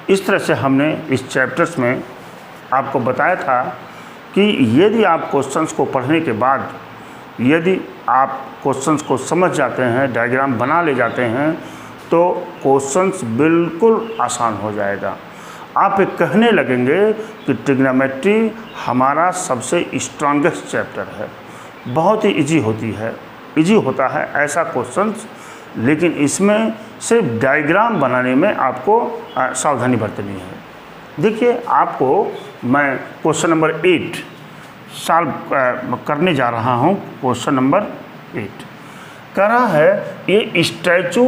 इस तरह से हमने इस चैप्टर्स में आपको बताया था कि यदि आप क्वेश्चंस को पढ़ने के बाद यदि आप क्वेश्चंस को समझ जाते हैं, डायग्राम बना ले जाते हैं, तो क्वेश्चंस बिल्कुल आसान हो जाएगा। आप एक कहने लगेंगे कि ट्रिग्नोमेट्री हमारा सबसे स्ट्रॉन्गेस्ट चैप्टर है, बहुत ही इजी होता है ऐसा क्वेश्चंस, लेकिन इसमें सिर्फ डायग्राम बनाने में आपको सावधानी बरतनी है। देखिए, आपको मैं क्वेश्चन नंबर 8 सॉल्व करने जा रहा हूँ। क्वेश्चन नंबर 8 कह रहा है, ये स्टैचू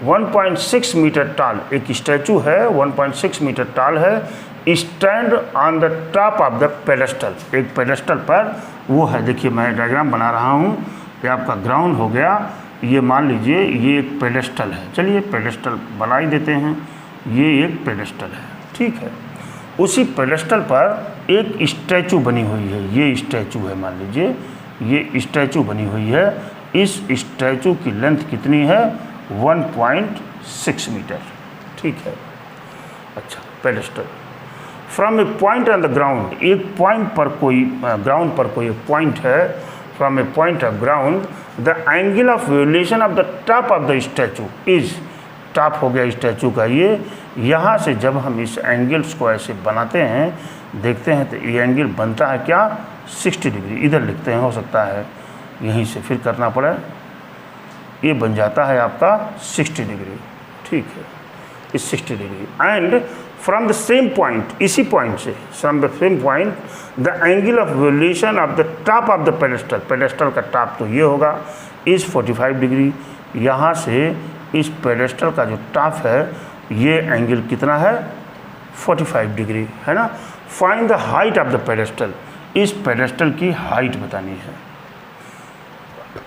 1.6 मीटर टाल, एक स्टैचू है 1.6 मीटर टाल है, stand on the top of the pedestal, एक पेडेस्टल पर वो है। देखिए, मैं डायग्राम बना रहा हूँ। ये आपका ग्राउंड हो गया, ये मान लीजिए ये एक पेडेस्टल है। चलिए पेडेस्टल बना ही देते हैं, ये एक पेडेस्टल है, ठीक है। उसी पेडेस्टल पर एक स्टैचू बनी हुई है, ये स्टैचू है, मान लीजिए ये स्टैचू बनी हुई है। इस स्टैचू की लेंथ कितनी है? 1.6 मीटर, ठीक है। अच्छा, pedestal from A point on the ground, एक पॉइंट पर कोई ग्राउंड पर कोई पॉइंट है। From A point of ground the angle of variation of the top of the statue is, top हो गया स्टैचू का ये। यहाँ से जब हम इस एंगल्स को ऐसे बनाते हैं, देखते हैं, तो ये एंगल बनता है क्या? 60 डिग्री। इधर लिखते हैं, हो सकता है यहीं से फिर करना पड़े। ये बन जाता है आपका 60 डिग्री, ठीक है, इस 60 degree. And from the same point, इसी पॉइंट से, from the same point the angle of variation of the top of the pedestal, pedestal का टॉप तो ये होगा, इज़ 45 डिग्री। यहाँ से इस पेडेस्टल का जो टॉप है, ये एंगल कितना है? 45 डिग्री, है ना। Find the height of the pedestal, इस पेडेस्टल की हाइट बतानी है।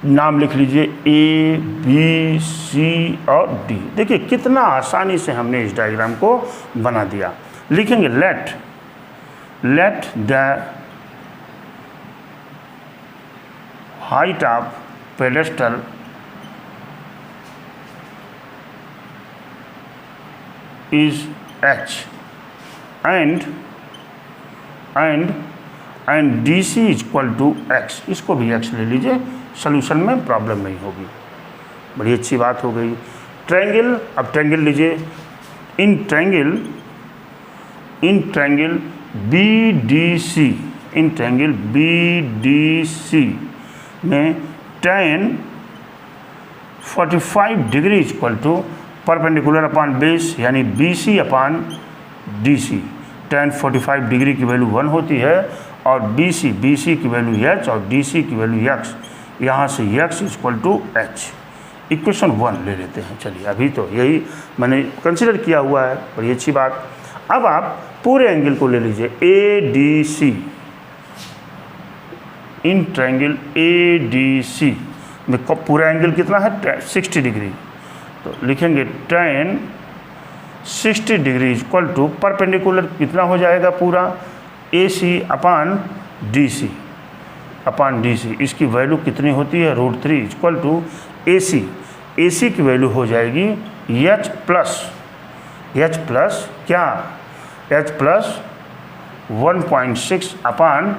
नाम लिख लीजिए A, B, C और D। देखिए कितना आसानी से हमने इस डायग्राम को बना दिया। लिखेंगे let the height of pedestal is h and DC is equal to x। इसको भी x ले लीजिए, सोल्यूशन में प्रॉब्लम नहीं होगी। बड़ी अच्छी बात हो गई। ट्रायंगल, अब ट्रायंगल लीजिए। In triangle BDC, in triangle BDC में tan 45 degree equal to perpendicular upon base, यानी BC अपॉन DC। tan 45 डिग्री की वैल्यू 1 होती है, और BC की वैल्यू h और DC की वैल्यू x। यहाँ से x equal to h। Equation 1 ले लेते हैं। चलिए, अभी तो यही मैंने कंसिडर किया हुआ है, बड़ी अच्छी बात। अब आप पूरे एंगल को ले लीजिए ADC, इन ट्रायंगल ADC में पूरा एंगल कितना है? 60 डिग्री। तो लिखेंगे tan 60 degree equal to perpendicular कितना हो जाएगा? पूरा AC अपॉन DC, इसकी वैल्यू कितनी होती है? √3 इक्वल टू AC की वैल्यू हो जाएगी h क्या? h प्लस 1.6 अपॉन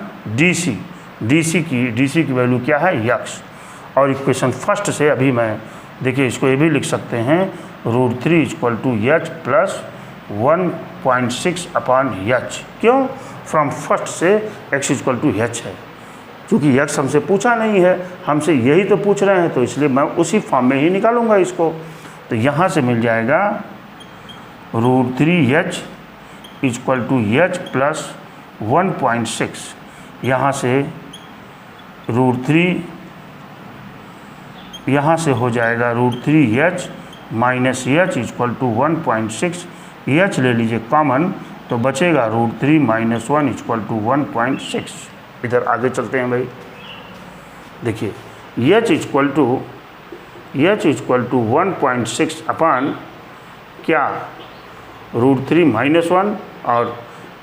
DC की वैल्यू क्या है? x। और इक्वेशन फर्स्ट से अभी मैं, देखिए इसको ये भी लिख सकते हैं, √3 equal to h plus 1.6 upon h। क्यों? फ्रॉम फर्स्ट से x इक्वल टू h है, क्योंकि x हमसे पूछा नहीं है, हमसे यही तो पूछ रहे हैं, तो इसलिए मैं उसी फॉर्म में ही निकालूंगा इसको। तो यहाँ से मिल जाएगा √3h equal to h plus 1.6। यहाँ से √3, यहाँ से हो जाएगा √3h minus h equal to 1.6। h ले लीजिए कॉमन, तो बचेगा √3 माइनस 1 इक्वल टू 1.6। इधर आगे चलते हैं भाई। देखिए h इक्वल टू 1.6 अपॉन क्या? √3 माइनस 1, और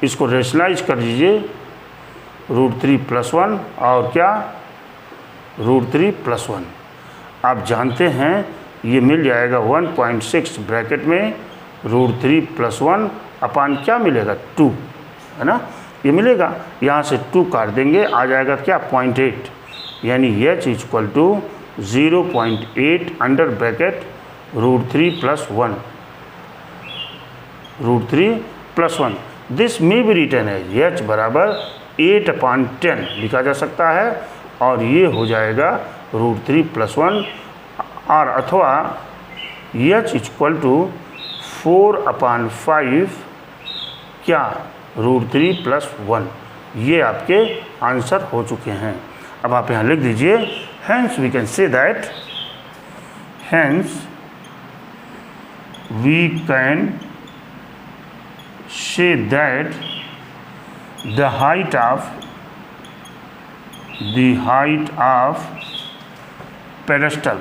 इसको रेशनलाइज कर दीजिए, √3 प्लस 1 और क्या? √3 प्लस 1। आप जानते हैं ये मिल जाएगा 1.6 ब्रैकेट में √3 प्लस 1 अपान क्या मिलेगा 2, है ना, ये मिलेगा। यहाँ से 2 काट देंगे, आ जाएगा क्या 0.8, यानी h equal to 0.8 under bracket √3 + 1, √3 + 1। This may be written as h बराबर 8/10 लिखा जा सकता है, और ये हो जाएगा √3 + 1, और अथवा h इक्वल टू 4/5 क्या √3 + 1। ये आपके आंसर हो चुके हैं। अब आप यहाँ लिख दीजिए, hence we can say that, hence we can say that the height of pedestal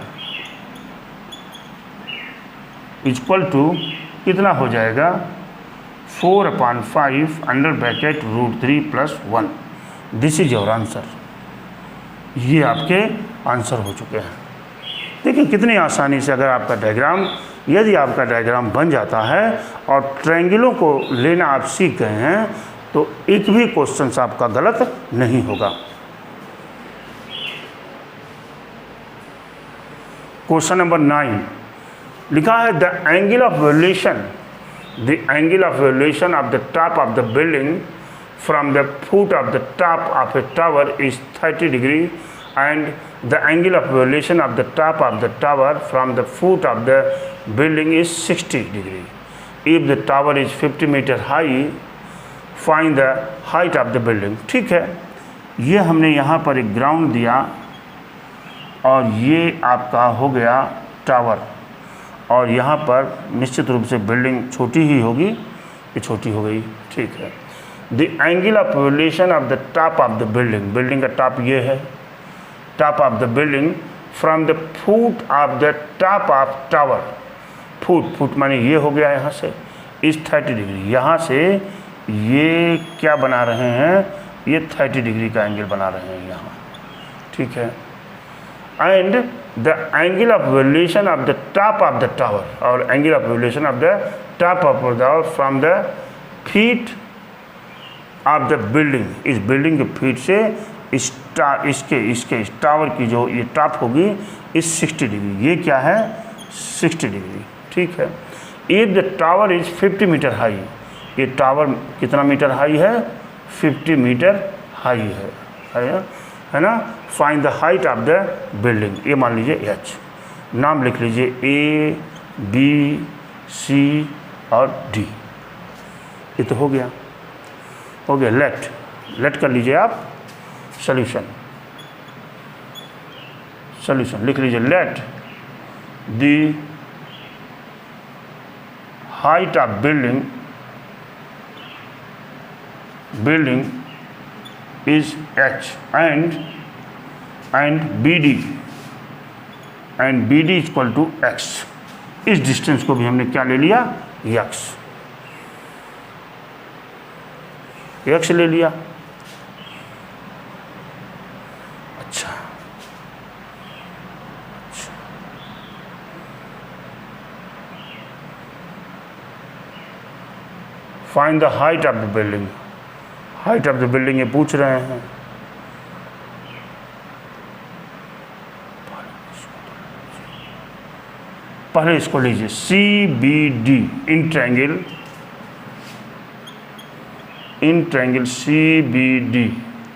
equal to कितना हो जाएगा 4/5 under bracket √3 + 1। This is your answer. ये आपके आंसर हो चुके हैं। देखिए कितनी आसानी से अगर आपका डायग्राम, यदि आपका डायग्राम बन जाता है और ट्रायंगलों को लेना आप सीख गए हैं, तो एक भी क्वेश्चन आपका गलत नहीं होगा। क्वेश्चन नंबर 9 लिखा है, the angle of elevation of the top of the building from the foot of the top of a tower is 30 degree and the angle of elevation of the top of the tower from the foot of the building is 60 degree. If the tower is 50 metre high, find the height of the building. ठीक है, ये हमने यहाँ पर एक ground दिया, और ये आपका हो गया टावर, और यहाँ पर निश्चित रूप से बिल्डिंग छोटी ही होगी, ये छोटी हो गई। ठीक है, the angle of elevation of the top of the building, building का टॉप ये है, top of the building from the foot of the top of tower, foot माने ये हो गया यहाँ से, इस 30 डिग्री। यहाँ से ये क्या बना रहे हैं, ये 30 डिग्री का एंगल बना रहे हैं यहाँ। ठीक है, and the angle of elevation of the top of the tower, और angle of elevation of the top of the tower from the feet of the building, इस बिल्डिंग के फीट से इसके इस टावर की जो ये टॉप होगी इस 60 डिग्री, ये क्या है 60 डिग्री। ठीक है, if the tower is 50 metre high, ये टावर कितना मीटर हाई है 50 मीटर हाई है ना। Find the height of the building, ये मान लीजिए h, नाम लिख लीजिए A, B, C और D। ये तो हो गया लेट कर लीजिए आप सॉल्यूशन लिख लीजिए, let the height of building is h and BD equal to x। इस डिस्टेंस को भी हमने क्या ले लिया x ले लिया। अच्छा, find the height of the building, height of the building ये पूछ रहे हैं। पहले इसको लीजिए CBD, इन ट्रायंगल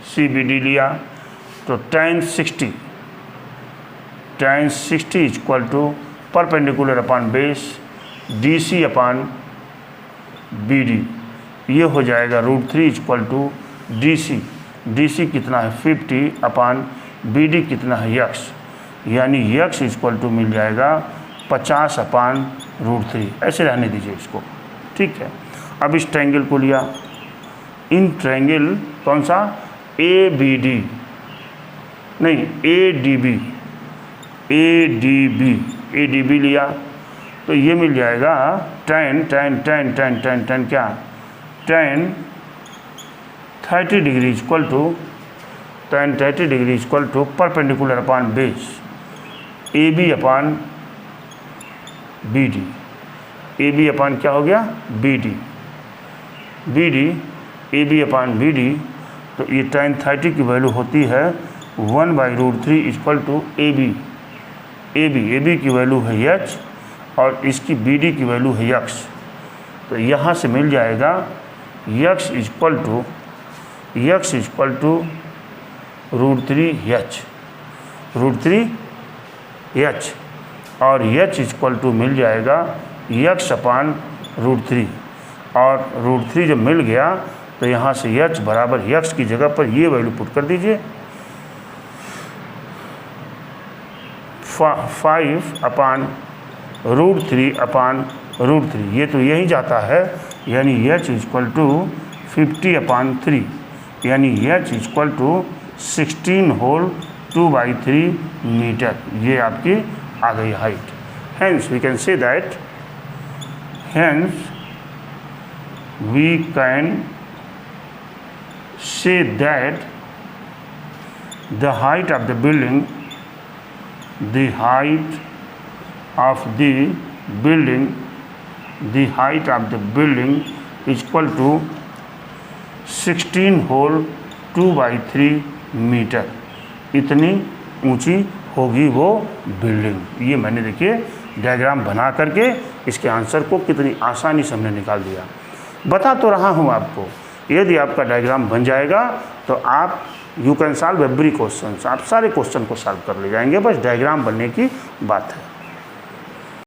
CBD लिया तो tan 60 equal to perpendicular upon base DC upon BD, ये हो जाएगा √3 इक्वल टू DC कितना है 50 अपॉन BD कितना है x, यानी x इक्वल टू मिल जाएगा 50 अपॉन √3। ऐसे रहने दीजिए इसको। ठीक है, अब इस ट्रायंगल को लिया, इन ट्रायंगल कौन सा ABD नहीं ADB लिया तो ये मिल जाएगा tan क्या tan 30 degree equal to perpendicular upon base AB upon BD, AB upon क्या हो गया BD, BD AB अपान BD, तो ये tan 30 की वैल्यू होती है 1/√3 इक्वल टू AB की वैल्यू है H और इसकी BD की वैल्यू है X। तो यहाँ से मिल जाएगा X इक्वल टू √3H और H इक्वल टू मिल जाएगा X अपान √3, और √3 जब मिल गया तो यहाँ से H बराबर X की जगह पर ये वैल्यू पुट कर दीजिए 5 अपान √3 ये तो यही जाता है, यानी H इक्वल टू 50/3, यानी H equal to 16 whole 2/3 metre, ये आपकी आ गई height. Hence we can say that the height of the building equal to 16 whole 2/3 metre, इतनी ऊंची होगी वो बिल्डिंग। ये मैंने देखिए डायग्राम बना करके इसके आंसर को कितनी आसानी से हमने निकाल दिया। बता तो रहा हूँ आपको, यदि आपका डायग्राम बन जाएगा तो आप you can solve every question, आप सारे क्वेश्चन को सॉल्व कर ले जाएंगे, बस डायग्राम बनने की बात है।